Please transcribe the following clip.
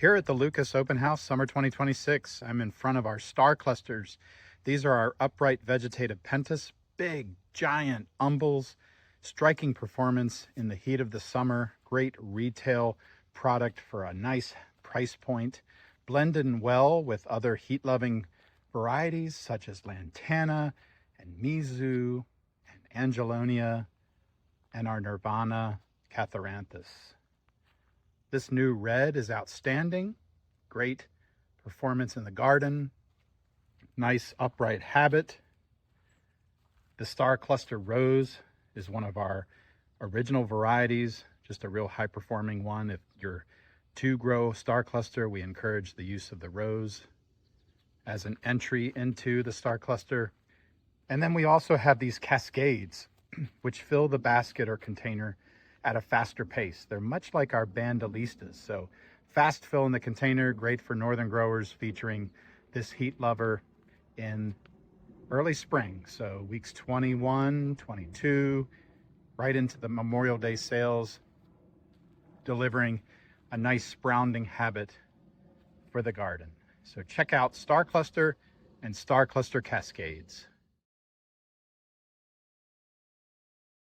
Here at the Lucas Open House, summer 2026, I'm in front of our star clusters. These are our upright vegetative pentas, big, giant umbels, striking performance in the heat of the summer, great retail product for a nice price point, blended in well with other heat-loving varieties such as lantana and mizu and angelonia and our Nirvana catharanthus. This new red is outstanding, great performance in the garden, nice upright habit. The Starcluster rose is one of our original varieties, just a real high performing one. If you're to grow Starcluster, we encourage the use of the rose as an entry into the Starcluster. And then we also have these Cascades, which fill the basket or container at a faster pace. They're much like our Bandolistas. So fast fill in the container, great for northern growers, featuring this heat lover in early spring. So weeks 21, 22, right into the Memorial Day sales, delivering a nice sprouting habit for the garden. So check out Starcluster and Starcluster Cascades.